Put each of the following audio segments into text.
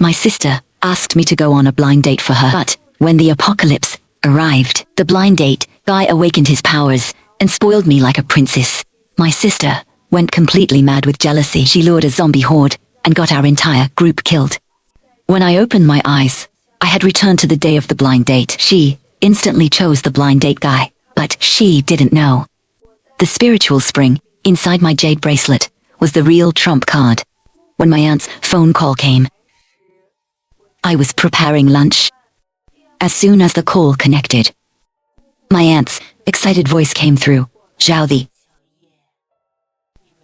My sister asked me to go on a blind date for her, but when the apocalypse arrived, the blind date guy awakened his powers and spoiled me like a princess. My sister went completely mad with jealousy. She lured a zombie horde and got our entire group killed. When I opened my eyes, I had returned to the day of the blind date. She instantly chose the blind date guy, but she didn't know. The spiritual spring inside my jade bracelet was the real trump card. When my aunt's phone call came, I was preparing lunch. As soon as the call connected, my aunt's excited voice came through. Xiaozi,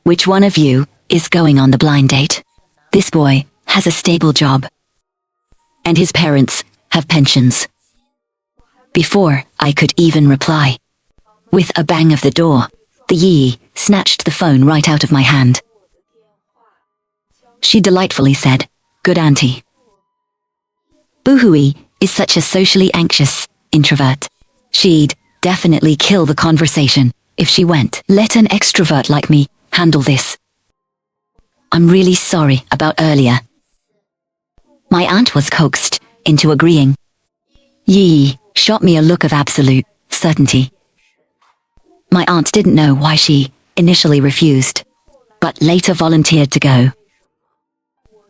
which one of you is going on the blind date? This boy has a stable job, and his parents have pensions. Before I could even reply, with a bang of the door, the Yi snatched the phone right out of my hand. She delightfully said, "Good auntie." Buhui is such a socially anxious introvert. She'd definitely kill the conversation if she went. Let an extrovert like me handle this. I'm really sorry about earlier. My aunt was coaxed into agreeing. Yi shot me a look of absolute certainty. My aunt didn't know why she initially refused, but later volunteered to go.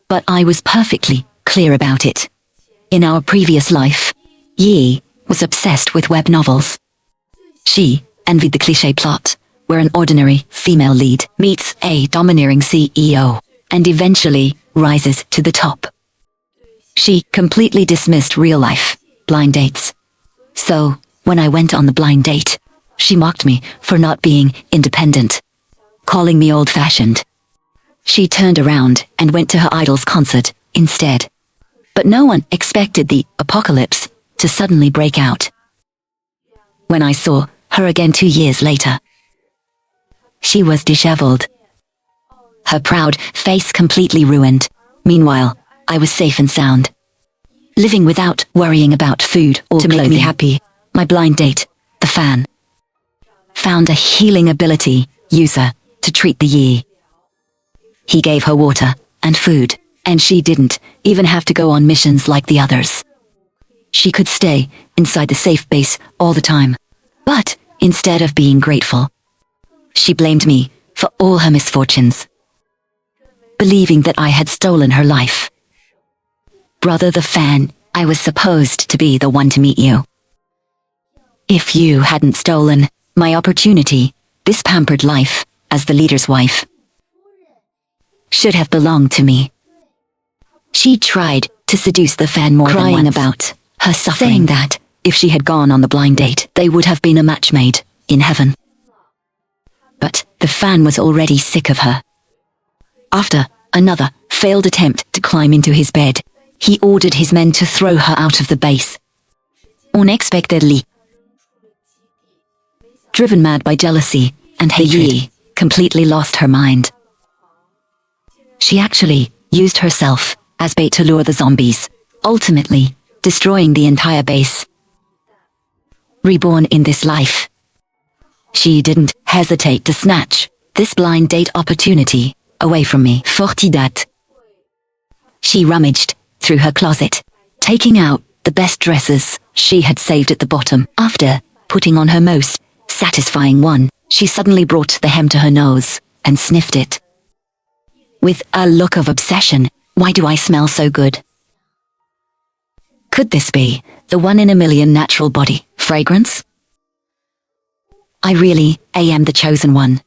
But I was perfectly clear about it. In our previous life, Yi was obsessed with web novels. She envied the cliché plot, where an ordinary female lead meets a domineering CEO, and eventually rises to the top. She completely dismissed real-life blind dates. So, when I went on the blind date, she mocked me for not being independent, calling me old-fashioned. She turned around and went to her idol's concert instead. But no one expected the apocalypse to suddenly break out. When I saw her again 2 years later, she was disheveled, her proud face completely ruined. Meanwhile, I was safe and sound, living without worrying about food or clothing. To make me happy, my blind date, the fan, found a healing ability user to treat the Yi. He gave her water and food, and she didn't even have to go on missions like the others. She could stay inside the safe base all the time. But instead of being grateful, she blamed me for all her misfortunes, believing that I had stolen her life. Brother the fan, I was supposed to be the one to meet you. If you hadn't stolen my opportunity, this pampered life as the leader's wife should have belonged to me. She tried to seduce the fan more than once, crying about her suffering, saying that if she had gone on the blind date, they would have been a match made in heaven. But the fan was already sick of her. After another failed attempt to climb into his bed, he ordered his men to throw her out of the base. Unexpectedly, driven mad by jealousy and hatred, Yi completely lost her mind. She actually used herself as bait to lure the zombies, ultimately destroying the entire base. Reborn in this life, she didn't hesitate to snatch this blind date opportunity away from me. Fortidat. She rummaged through her closet, taking out the best dresses she had saved at the bottom. After putting on her most satisfying one, she suddenly brought the hem to her nose and sniffed it. With a look of obsession, "Why do I smell so good? Could this be the 1 in a million natural body fragrance? I really am the chosen one.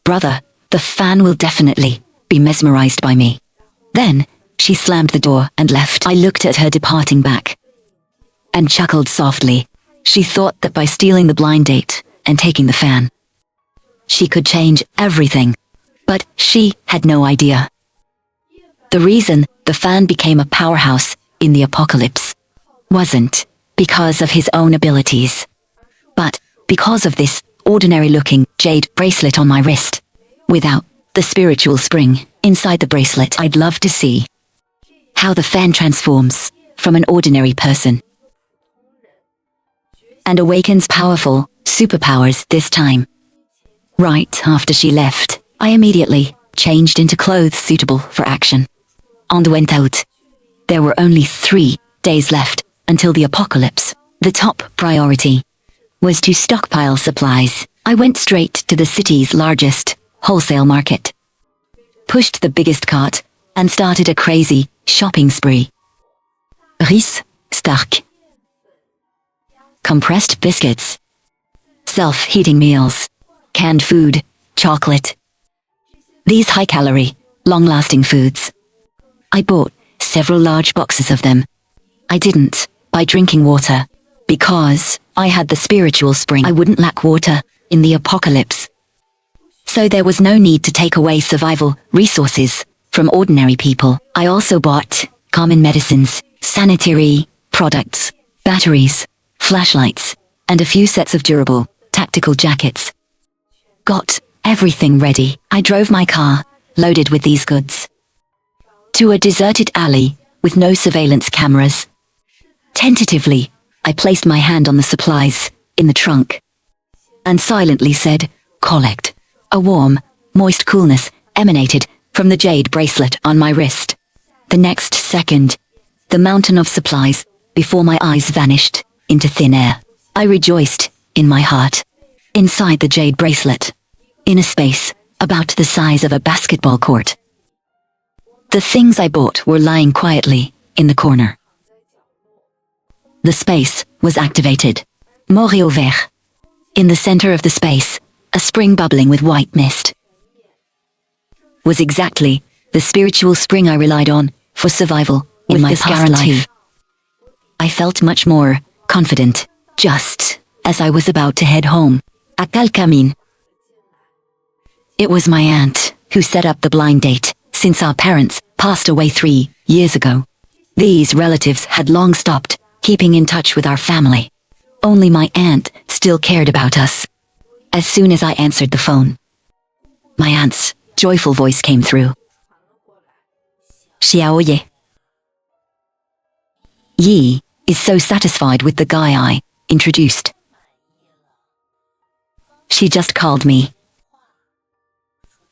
Brother, the fan will definitely be mesmerized by me." Then, she slammed the door and left. I looked at her departing back and chuckled softly. She thought that by stealing the blind date and taking the fan, she could change everything. But she had no idea. The reason the fan became a powerhouse in the apocalypse wasn't because of his own abilities, but because of this ordinary-looking jade bracelet on my wrist. Without the spiritual spring inside the bracelet, I'd love to see how the fan transforms from an ordinary person and awakens powerful superpowers this time. Right after she left, I immediately changed into clothes suitable for action and went out There were only 3 days left until the apocalypse. The top priority was to stockpile supplies. I went straight to the city's largest wholesale market, pushed the biggest cart, and started a crazy shopping spree. Rice, stark, compressed biscuits, self-heating meals, canned food, chocolate. These high-calorie, long-lasting foods. I bought several large boxes of them. I didn't buy drinking water because I had the spiritual spring. I wouldn't lack water in the apocalypse. So there was no need to take away survival resources from ordinary people. I also bought common medicines, sanitary products, batteries, flashlights, and a few sets of durable, tactical jackets. Got everything ready. I drove my car, loaded with these goods, to a deserted alley with no surveillance cameras. Tentatively, I placed my hand on the supplies in the trunk and silently said, "Collect." A warm, moist coolness emanated from the jade bracelet on my wrist. The next second, the mountain of supplies before my eyes vanished into thin air. I rejoiced in my heart. Inside the jade bracelet, in a space about the size of a basketball court, the things I bought were lying quietly in the corner. The space was activated. Morio vert. In the center of the space, a spring bubbling with white mist was exactly the spiritual spring I relied on for survival in my past life. I felt much more confident just as I was about to head home. A Calcamin. It was my aunt who set up the blind date since our parents passed away 3 years ago. These relatives had long stopped keeping in touch with our family. Only my aunt still cared about us. As soon as I answered the phone, my aunt's joyful voice came through. Xiaoye. Yi is so satisfied with the guy I introduced. She just called me,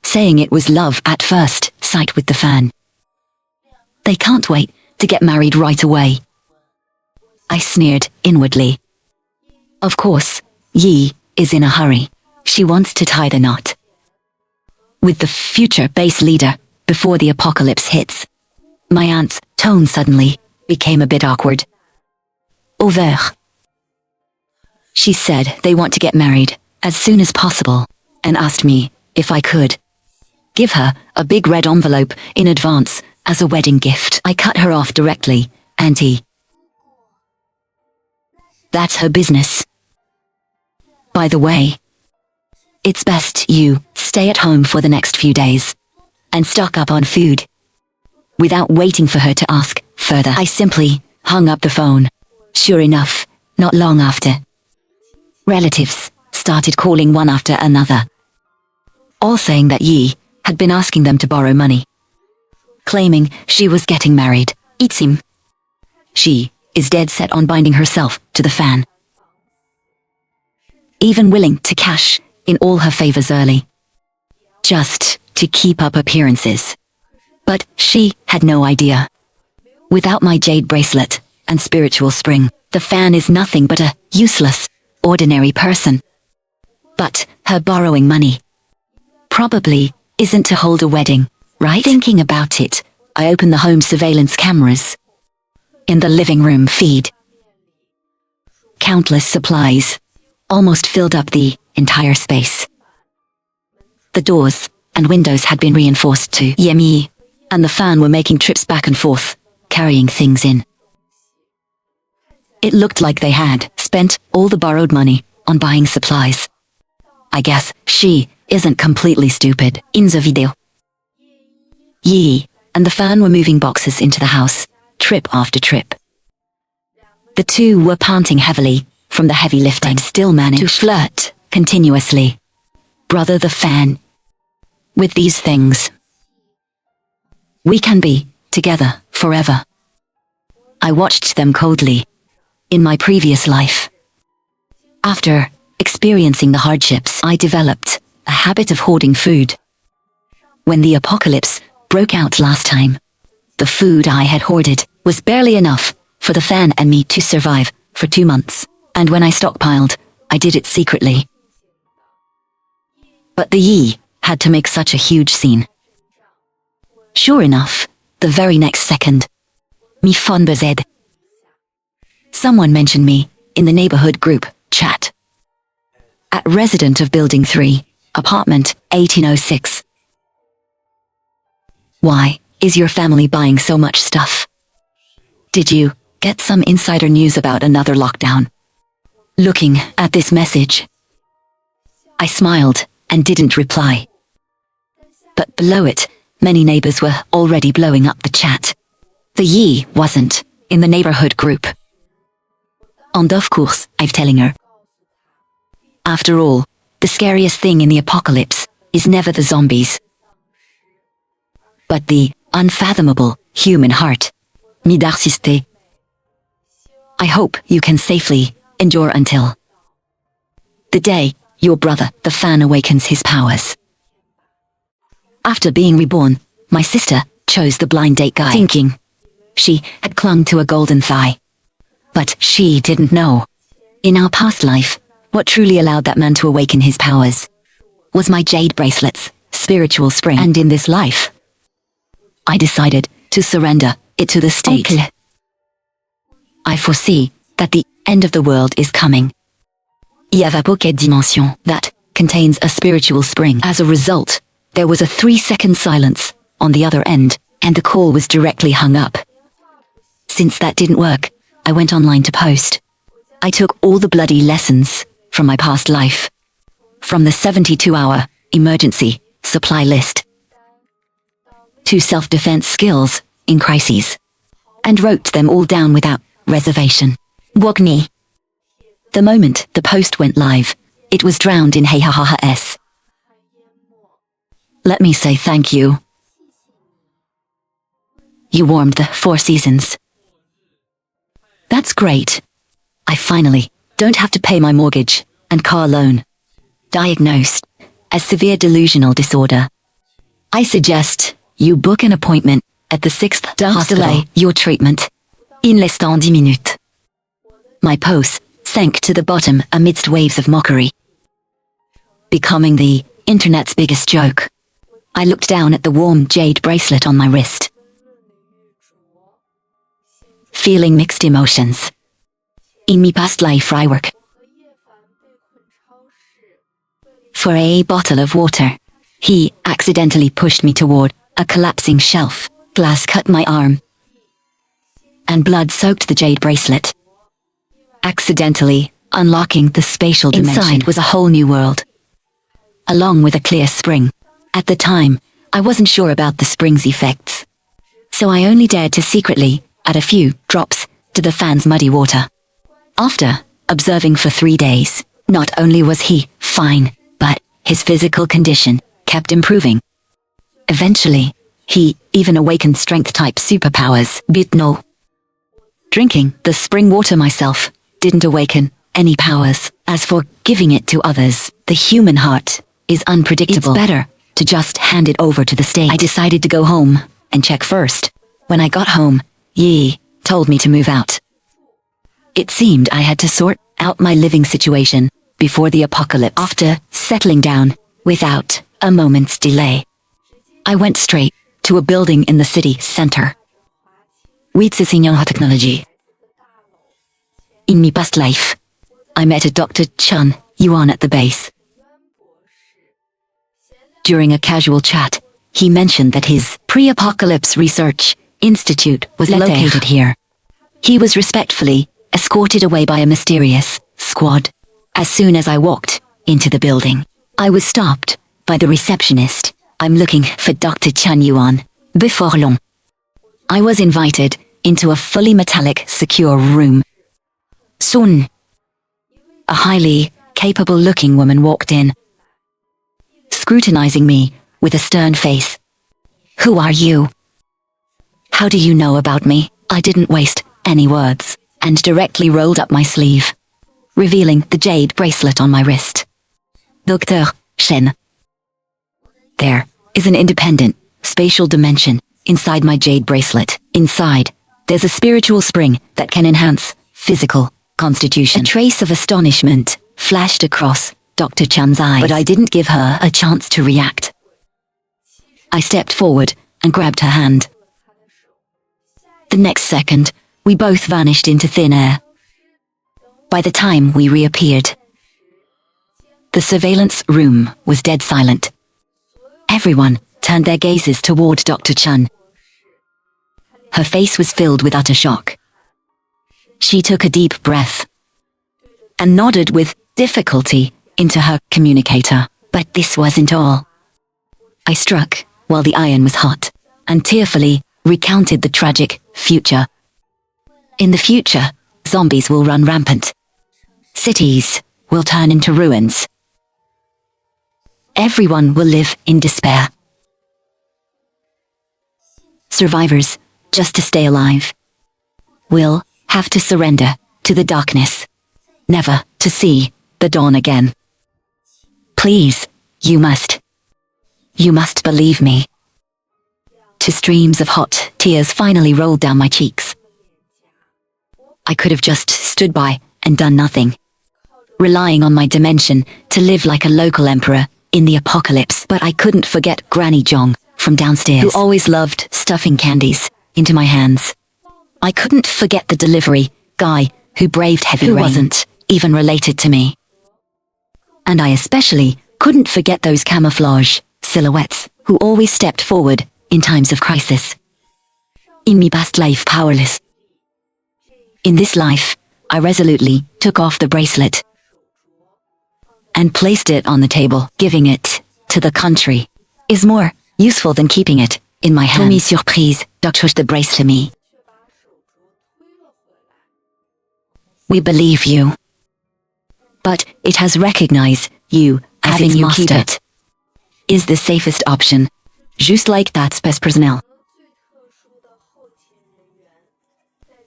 saying it was love at first sight with the fan. They can't wait to get married right away. I sneered inwardly. Of course, Yi is in a hurry. She wants to tie the knot with the future base leader before the apocalypse hits. My aunt's tone suddenly became a bit awkward. Au revoir. She said they want to get married as soon as possible and asked me if I could give her a big red envelope in advance as a wedding gift. I cut her off directly. Auntie, that's her business. By the way, it's best you stay at home for the next few days and stock up on food. Without waiting for her to ask further, I simply hung up the phone. Sure enough, not long after, relatives started calling one after another, all saying that Yi had been asking them to borrow money, claiming she was getting married. Itzim. She is dead set on binding herself to the fan, even willing to cash in all her favors early, just to keep up appearances. But she had no idea. Without my jade bracelet and spiritual spring, the fan is nothing but a useless, ordinary person. But her borrowing money probably isn't to hold a wedding, right? Thinking about it, I opened the home surveillance cameras in the living room feed. Countless supplies almost filled up the entire space. The doors and windows had been reinforced to Yemi, and the fan were making trips back and forth, carrying things in. It looked like they had spent all the borrowed money on buying supplies. I guess she isn't completely stupid. In the video, Yi and the fan were moving boxes into the house, trip after trip. The two were panting heavily from the heavy lifting, but still managed to flirt continuously. Brother the fan. With these things, we can be together forever. I watched them coldly. In my previous life, after experiencing the hardships, I developed a habit of hoarding food. When the apocalypse broke out last time, the food I had hoarded was barely enough for the fan and me to survive for 2 months, and when I stockpiled, I did it secretly. But the Yi had to make such a huge scene. Sure enough, the very next second, mi fon bezed. Someone mentioned me in the neighborhood group chat. At resident of building 3, apartment 1806. Why is your family buying so much stuff? Did you get some insider news about another lockdown? Looking at this message, I smiled and didn't reply. But below it, many neighbors were already blowing up the chat. The Yi wasn't in the neighborhood group. And of course, I'm telling her. After all, the scariest thing in the apocalypse is never the zombies, but the unfathomable human heart. Midarsiste. I hope you can safely endure until the day your brother, the fan, awakens his powers. After being reborn, my sister chose the blind date guy, thinking she had clung to a golden thigh. But she didn't know. In our past life, what truly allowed that man to awaken his powers was my jade bracelet's spiritual spring. And in this life, I decided to surrender it to the state. Okay. I foresee that the end of the world is coming. Il y a pocket dimension that contains a spiritual spring. As a result, there was a 3-second silence on the other end, and the call was directly hung up. Since that didn't work, I went online to post. I took all the bloody lessons from my past life, from the 72-hour emergency supply list to self-defense skills in crises, and wrote them all down without reservation. Wogni. The moment the post went live, it was drowned in hey ha ha ha s. Let me say thank you. You warmed the 4 seasons. That's great. I finally don't have to pay my mortgage and car loan. Diagnosed as severe delusional disorder. I suggest you book an appointment at the 6th hospital. Delay your treatment. In less than 10 minutes. My post sank to the bottom amidst waves of mockery, becoming the internet's biggest joke. I looked down at the warm jade bracelet on my wrist, feeling mixed emotions. In my past life I work for a bottle of water. He accidentally pushed me toward a collapsing shelf. Glass cut my arm, and blood soaked the jade bracelet, accidentally unlocking the spatial dimension. Inside was a whole new world, along with a clear spring. At the time, I wasn't sure about the spring's effects, so I only dared to secretly add a few drops to the fan's muddy water. After observing for 3 days, not only was he fine, but his physical condition kept improving. Eventually, he even awakened strength-type superpowers. But no. Drinking the spring water myself didn't awaken any powers. As for giving it to others, the human heart is unpredictable. It's better to just hand it over to the state. I decided to go home and check first. When I got home, Yi told me to move out. It seemed I had to sort out my living situation before the apocalypse. After settling down without a moment's delay, I went straight to a building in the city center. Technology. In my past life, I met a Dr. Chun Yuan at the base. During a casual chat, he mentioned that his pre-apocalypse research institute was located here. He was respectfully escorted away by a mysterious squad. As soon as I walked into the building, I was stopped by the receptionist. I'm looking for Dr. Chun Yuan. Before long, I was invited into a fully metallic, secure room. Soon, a highly capable-looking woman walked in, scrutinizing me with a stern face. Who are you? How do you know about me? I didn't waste any words, and directly rolled up my sleeve, revealing the jade bracelet on my wrist. Dr. Shen. There is an independent, spatial dimension inside my jade bracelet. Inside, there's a spiritual spring that can enhance physical constitution. A trace of astonishment flashed across Dr. Chan's eyes, but I didn't give her a chance to react. I stepped forward and grabbed her hand. The next second, we both vanished into thin air. By the time we reappeared, the surveillance room was dead silent. Everyone turned their gazes toward Dr. Chan. Her face was filled with utter shock. She took a deep breath and nodded with difficulty into her communicator. But this wasn't all. I struck while the iron was hot and tearfully recounted the tragic future. In the future, zombies will run rampant. Cities will turn into ruins. Everyone will live in despair. Survivors, just to stay alive, will have to surrender to the darkness, never to see the dawn again. Please, you must believe me. Two streams of hot tears finally rolled down my cheeks. I could have just stood by and done nothing, relying on my dimension to live like a local emperor in the apocalypse, but I couldn't forget Granny Zhong from downstairs, who always loved stuffing candies into my hands. I couldn't forget the delivery guy who braved heavy rain, who wasn't even related to me. And I especially couldn't forget those camouflage silhouettes who always stepped forward in times of crisis. In my past life, powerless. In this life, I resolutely took off the bracelet and placed it on the table. Giving it to the country is more useful than keeping it in my hand. Tommy surprise, Doctor the bracelet me. We believe you, but it has recognized you as having you master. Keep it is the safest option, just like that's best personnel.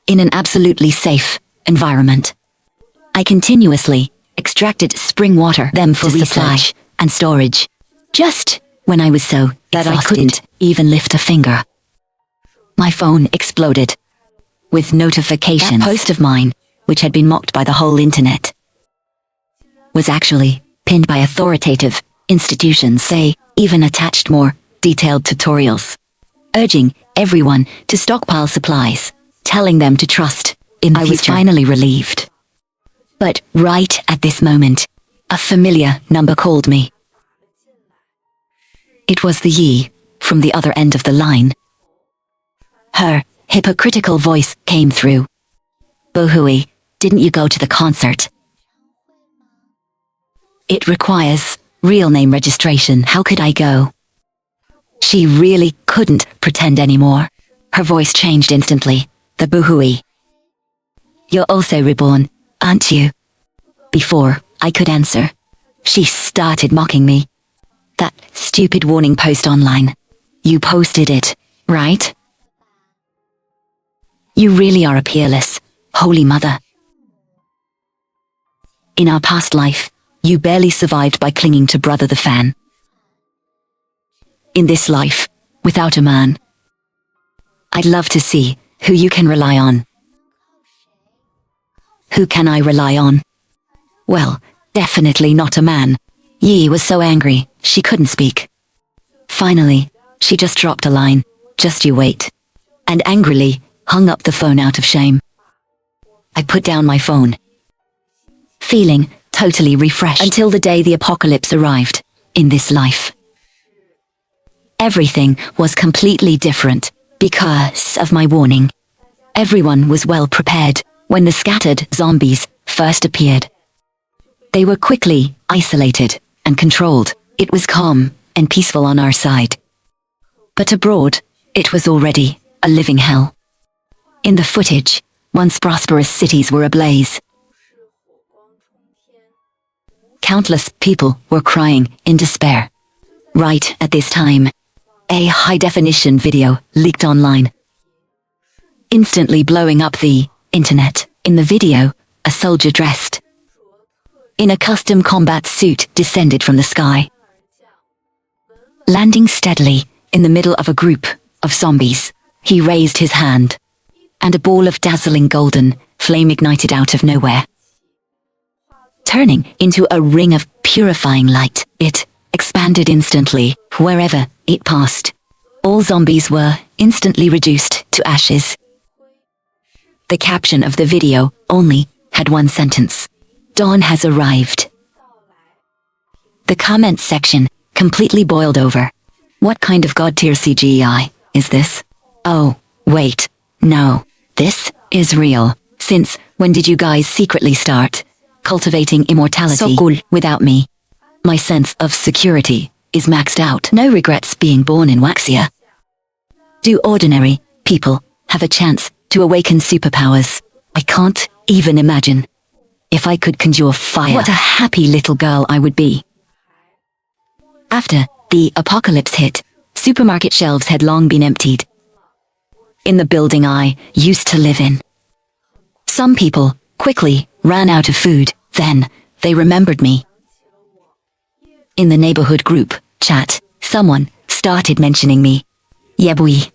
In an absolutely safe environment, I continuously extracted spring water them for research and storage, just when I was so that exhausted I couldn't even lift a finger. My phone exploded with notifications. That post of mine, which had been mocked by the whole internet, was actually pinned by authoritative institutions. They even attached more detailed tutorials, urging everyone to stockpile supplies, telling them to trust in the future. I was finally relieved. But right at this moment, a familiar number called me. It was the Yi from the other end of the line. Her hypocritical voice came through. Bohui, didn't you go to the concert? It requires real name registration. How could I go? She really couldn't pretend anymore. Her voice changed instantly. The Bohui. You're also reborn, aren't you? Before I could answer, she started mocking me. That stupid warning post online. You posted it, right? You really are a peerless, holy mother. In our past life, you barely survived by clinging to Brother the Fan. In this life, without a man, I'd love to see who you can rely on. Who can I rely on? Well, definitely not a man. Yi was so angry, she couldn't speak. Finally, she just dropped a line, just you wait, and angrily hung up the phone out of shame. I put down my phone, feeling totally refreshed until the day the apocalypse arrived in this life. Everything was completely different because of my warning. Everyone was well prepared when the scattered zombies first appeared. They were quickly isolated and controlled. It was calm and peaceful on our side. But abroad, it was already a living hell. In the footage, once prosperous cities were ablaze. Countless people were crying in despair. Right at this time, a high-definition video leaked online, instantly blowing up the internet. In the video, a soldier dressed in a custom combat suit descended from the sky, landing steadily in the middle of a group of zombies. He raised his hand and a ball of dazzling golden flame ignited out of nowhere, turning into a ring of purifying light. It expanded instantly wherever it passed. All zombies were instantly reduced to ashes. The caption of the video only had one sentence: "Dawn has arrived." The comments section completely boiled over. What kind of god-tier CGI is this? Oh, wait, no, this is real. Since when did you guys secretly start cultivating immortality so cool without me? My sense of security is maxed out. No regrets being born in Waxia. Do ordinary people have a chance to awaken superpowers? I can't even imagine. If I could conjure fire, what a happy little girl I would be. After the apocalypse hit, supermarket shelves had long been emptied. In the building I used to live in, some people quickly ran out of food. Then they remembered me. In the neighborhood group chat, someone started mentioning me. Yeah boy.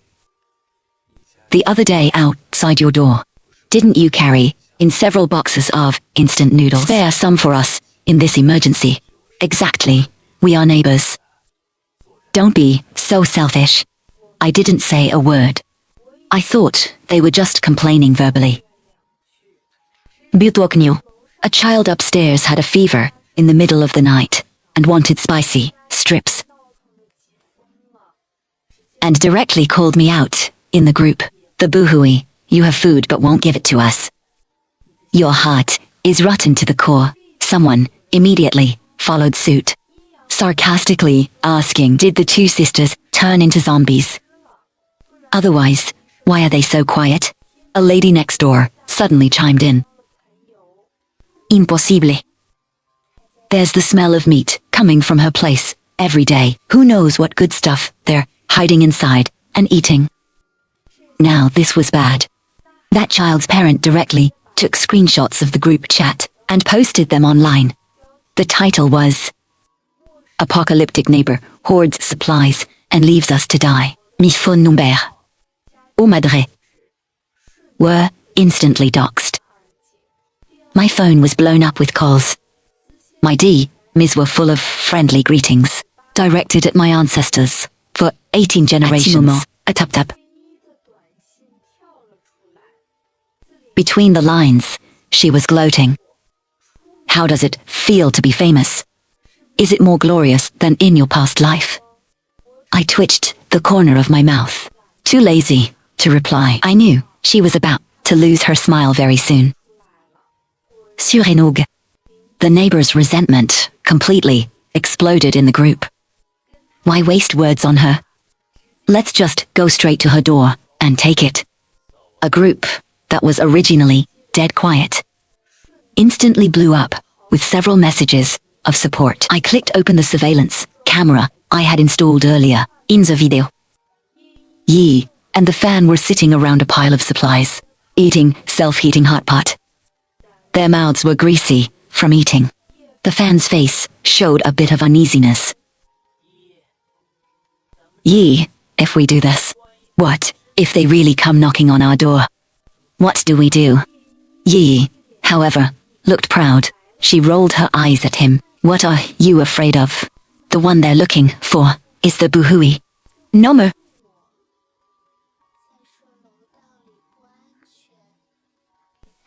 The other day outside your door, didn't you carry in several boxes of instant noodles? Spare some for us in this emergency. Exactly. We are neighbors. Don't be so selfish. I didn't say a word. I thought they were just complaining verbally. Butoknyu. A child upstairs had a fever in the middle of the night and wanted spicy strips. And directly called me out in the group. The boohooey, you have food but won't give it to us. Your heart is rotten to the core. Someone immediately followed suit, sarcastically asking, did the two sisters turn into zombies? Otherwise, why are they so quiet? A lady next door suddenly chimed in. Impossible. There's the smell of meat coming from her place every day. Who knows what good stuff they're hiding inside and eating. Now this was bad. That child's parent directly took screenshots of the group chat and posted them online. The title was, "Apocalyptic neighbor hoards supplies and leaves us to die. Mi phone number. Oh madre." Were instantly doxed. My phone was blown up with calls. My DMs were full of friendly greetings, directed at my ancestors for 18 generations. A tap-tap. Between the lines, she was gloating. How does it feel to be famous? Is it more glorious than in your past life? I twitched the corner of my mouth, too lazy to reply. I knew she was about to lose her smile very soon. Surenog. The neighbor's resentment completely exploded in the group. Why waste words on her? Let's just go straight to her door and take it. A group that was originally dead quiet instantly blew up with several messages of support. I clicked open the surveillance camera I had installed earlier in the video. Yi and the fan were sitting around a pile of supplies, eating self-heating hot pot. Their mouths were greasy from eating. The fan's face showed a bit of uneasiness. Yi, if we do this, what if they really come knocking on our door? What do we do? Yi, however, looked proud. She rolled her eyes at him. What are you afraid of? The one they're looking for is the boohooey. No more.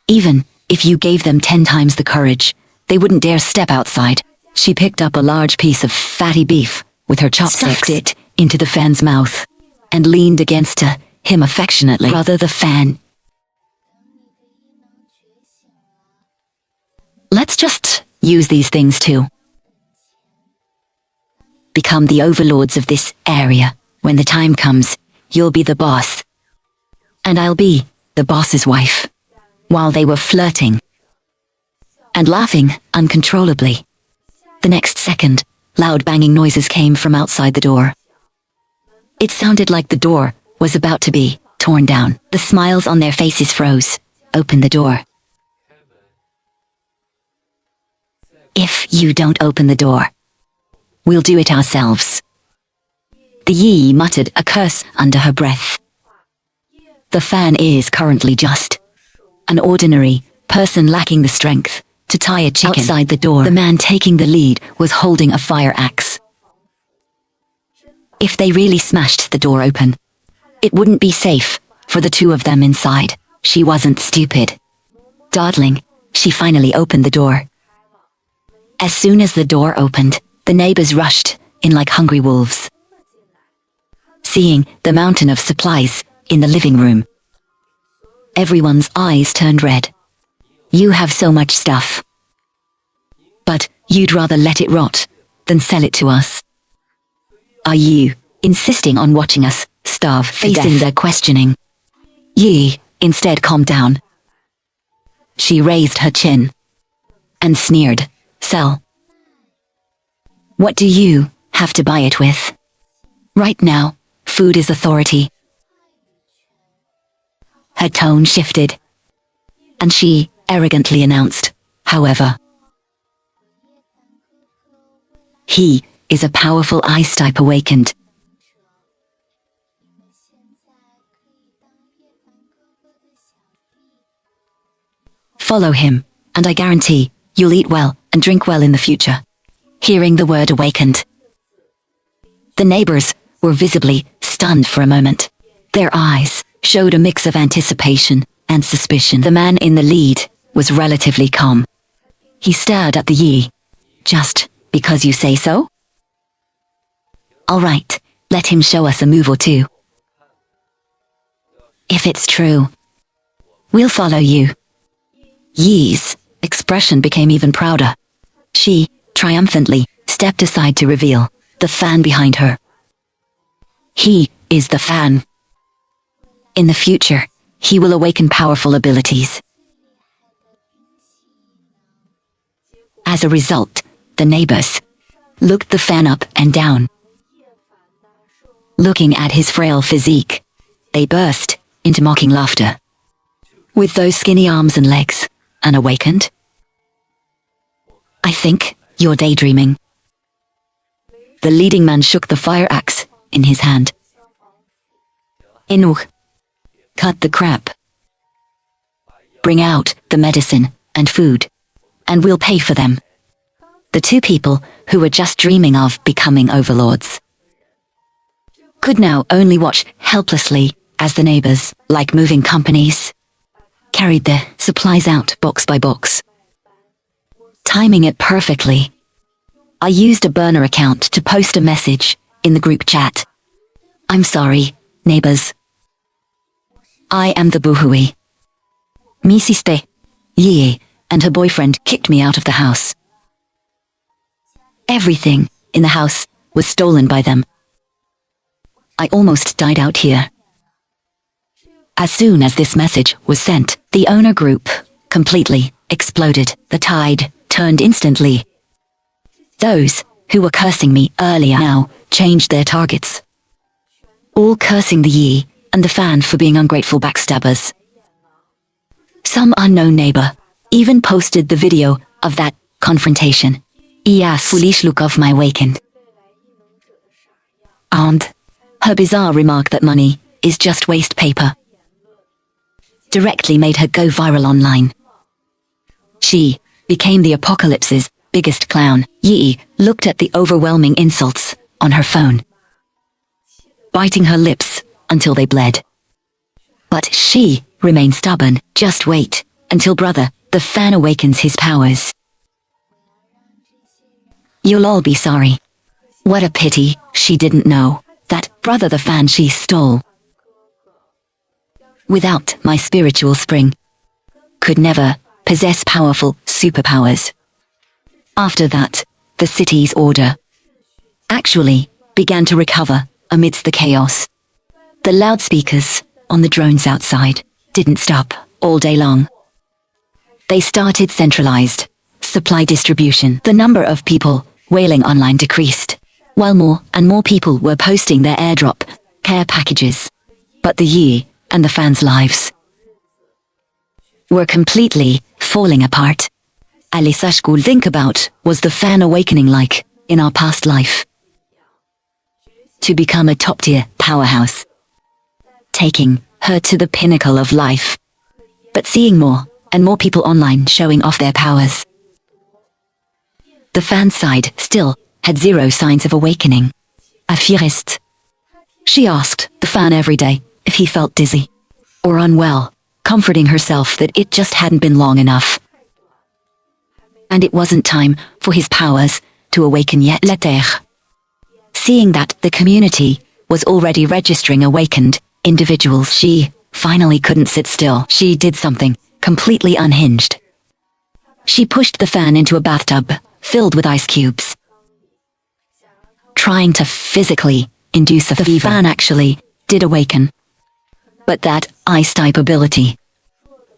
Even if you gave them 10 times the courage, they wouldn't dare step outside. She picked up a large piece of fatty beef with her chopsticks, stuffed it into the fan's mouth, and leaned against him affectionately. Brother the fan. Let's just use these things to become the overlords of this area. When the time comes, you'll be the boss, and I'll be the boss's wife. While they were flirting and laughing uncontrollably, the next second, loud banging noises came from outside the door. It sounded like the door was about to be torn down. The smiles on their faces froze. Open the door. If you don't open the door, we'll do it ourselves. The Yi muttered a curse under her breath. The fan is currently just an ordinary person lacking the strength to tie a chicken. Outside the door, the man taking the lead was holding a fire axe. If they really smashed the door open, it wouldn't be safe for the two of them inside. She wasn't stupid. Dawdling, she finally opened the door. As soon as the door opened, the neighbors rushed in like hungry wolves. Seeing the mountain of supplies in the living room, everyone's eyes turned red. You have so much stuff, but you'd rather let it rot than sell it to us. Are you insisting on watching us starve? Facing their questioning, Yi instead calmed down. She raised her chin and sneered, "Sell. What do you have to buy it with? Right now, food is authority." Her tone shifted, and she arrogantly announced, "However, he is a powerful ice type awakened. Follow him, and I guarantee you'll eat well and drink well in the future." Hearing the word awakened, the neighbors were visibly stunned for a moment. Their eyes showed a mix of anticipation and suspicion. The man in the lead was relatively calm. He stared at the Yi. "Just because you say so? All right, let him show us a move or two. If it's true, we'll follow you." Yi's expression became even prouder. She triumphantly stepped aside to reveal the fan behind her. He is the fan. In the future, he will awaken powerful abilities. As a result, the neighbors looked the fan up and down. Looking at his frail physique, they burst into mocking laughter. With those skinny arms and legs, unawakened? I think you're daydreaming. The leading man shook the fire axe in his hand. Enough. Cut the crap. Bring out the medicine and food, and we'll pay for them. The two people who were just dreaming of becoming overlords could now only watch helplessly as the neighbors, like moving companies, carried their supplies out box by box. Timing it perfectly, I used a burner account to post a message in the group chat. "I'm sorry, neighbors. I am the Buhui. Mi siste. Yi and her boyfriend kicked me out of the house. Everything in the house was stolen by them. I almost died out here." As soon as this message was sent, the owner group completely exploded. The tide turned instantly. Those who were cursing me earlier now changed their targets, all cursing the Yi and the fan for being ungrateful backstabbers. Some unknown neighbor even posted the video of that confrontation. "Yes, foolish look of my awakened." And her bizarre remark that money is just waste paper directly made her go viral online. She became the apocalypse's biggest clown. Yi looked at the overwhelming insults on her phone, biting her lips until they bled. But she remained stubborn. "Just wait until brother, the fan, awakens his powers. You'll all be sorry." What a pity she didn't know that brother the fan she stole, without my spiritual spring, could never possess powerful superpowers. After that, the city's order actually began to recover amidst the chaos. The loudspeakers on the drones outside didn't stop all day long. They started centralized supply distribution. The number of people wailing online decreased, while more and more people were posting their airdrop care packages. But the Yi and the fans' lives were completely falling apart. Alisa School think about was the fan awakening like in our past life. To become a top-tier powerhouse, taking her to the pinnacle of life. But seeing more and more people online showing off their powers, the fan side still had zero signs of awakening. Affiriste. She asked the fan every day if he felt dizzy or unwell, comforting herself that it just hadn't been long enough. And it wasn't time for his powers to awaken yet. La Terre. Seeing that the community was already registering awakened individuals, she finally couldn't sit still. She did something completely unhinged. She pushed the fan into a bathtub filled with ice cubes, trying to physically induce a fever. The fan actually did awaken, but that ice-type ability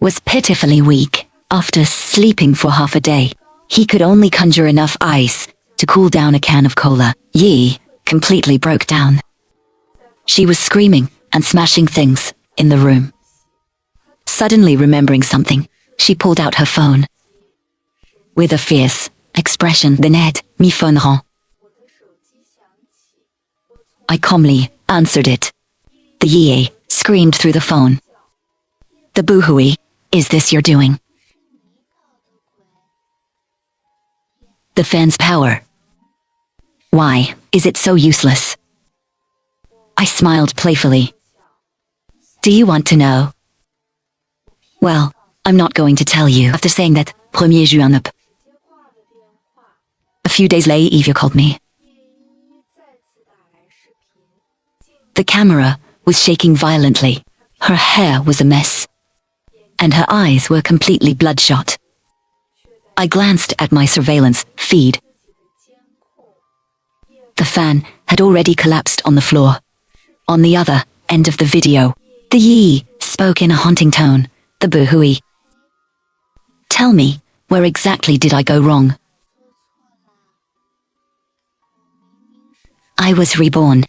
was pitifully weak. After sleeping for half a day, he could only conjure enough ice to cool down a can of cola. Yi completely broke down. She was screaming and smashing things in the room. Suddenly remembering something, she pulled out her phone. With a fierce expression, "Bened, mi phone rend." I calmly answered it. The Yi screamed through the phone. "The boohooey, is this your doing?" The fan's power. Why is it so useless? I smiled playfully. Do you want to know? Well, I'm not going to tell you. After saying that, 1er juin up. A few days later, Eva called me. The camera was shaking violently. Her hair was a mess, and her eyes were completely bloodshot. I glanced at my surveillance feed. The fan had already collapsed on the floor. On the other end of the video, the Yi spoke in a haunting tone. The boohooey. Tell me, where exactly did I go wrong? I was reborn.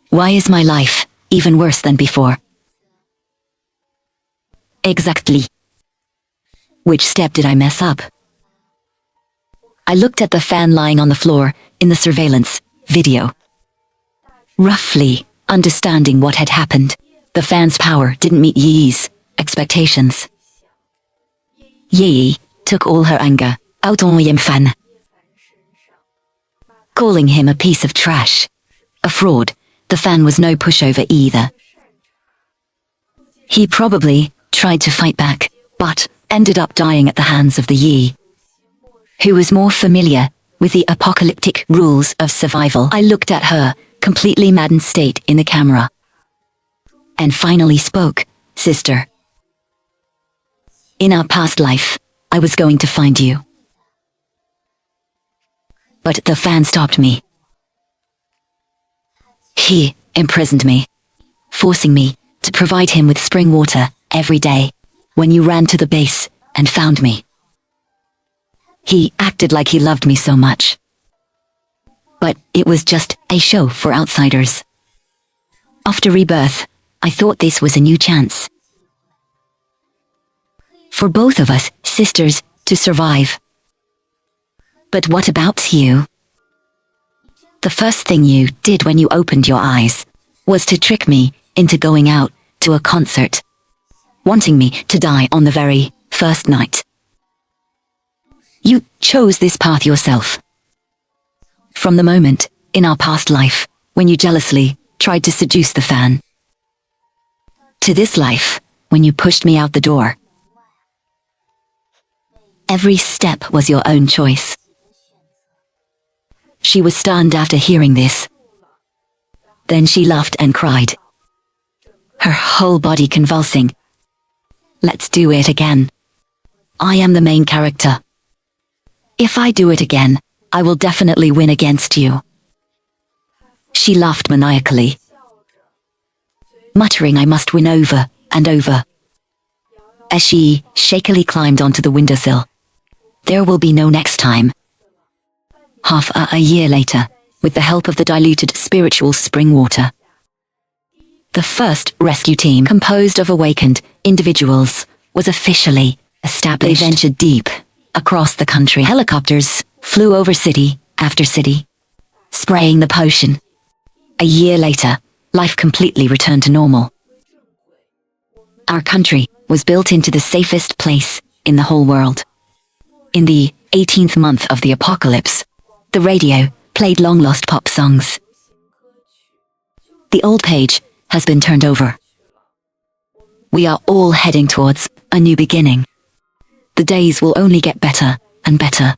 Why is my life even worse than before? Exactly. Which step did I mess up? I looked at the fan lying on the floor in the surveillance video, roughly understanding what had happened. The fan's power didn't meet Yi's expectations. Yi took all her anger out on Yim Fan, calling him a piece of trash, a fraud. The fan was no pushover either. He probably tried to fight back, but ended up dying at the hands of the Yi, who was more familiar with the apocalyptic rules of survival. I looked at her, completely maddened state in the camera, and finally spoke. Sister, in our past life, I was going to find you. But the fan stopped me. He imprisoned me, forcing me to provide him with spring water every day. When you ran to the base and found me, he acted like he loved me so much. But it was just a show for outsiders. After rebirth, I thought this was a new chance for both of us, sisters, to survive. But what about you? The first thing you did when you opened your eyes was to trick me into going out to a concert, wanting me to die on the very first night. You chose this path yourself. From the moment in our past life when you jealously tried to seduce the fan, to this life when you pushed me out the door. Every step was your own choice. She was stunned after hearing this. Then she laughed and cried, her whole body convulsing. Let's do it again. I am the main character. If I do it again, I will definitely win against you. She laughed maniacally, muttering I must win over and over, as she shakily climbed onto the windowsill. There will be no next time. Half a year later, with the help of the diluted spiritual spring water, the first rescue team, composed of awakened individuals, was officially established. They ventured deep across the country. Helicopters flew over city after city, spraying the potion. A year later, life completely returned to normal. Our country was built into the safest place in the whole world. In the 18th month of the apocalypse, the radio played long-lost pop songs. The old page has been turned over. We are all heading towards a new beginning. The days will only get better and better.